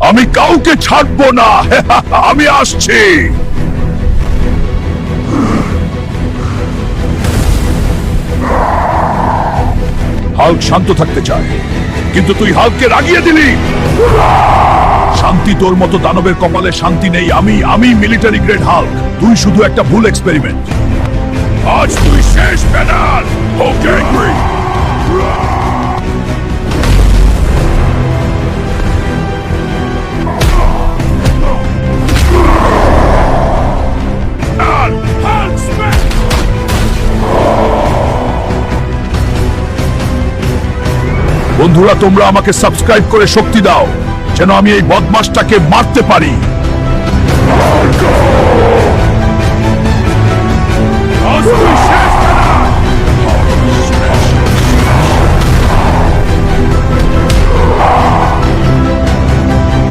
আমি কাউকে ছাড়বো না। আমি আসছি। হাল্ক শান্ত থাকতে চায়, কিন্তু তুই হাল্ককে রাগিয়ে দিলি। শান্তি তোর মতো দানবের কপালে শান্তি নেই। আমি মিলিটারি গ্রেড হাল্ক, তুই শুধু একটা ভুল এক্সপেরিমেন্ট। আজ তুই শেষ ব্যানার। ওকে বন্ধুরা, তোমরা আমাকে সাবস্ক্রাইব করে শক্তি দাও, যেন আমি এই বদমাশটাকে মারতে পারি।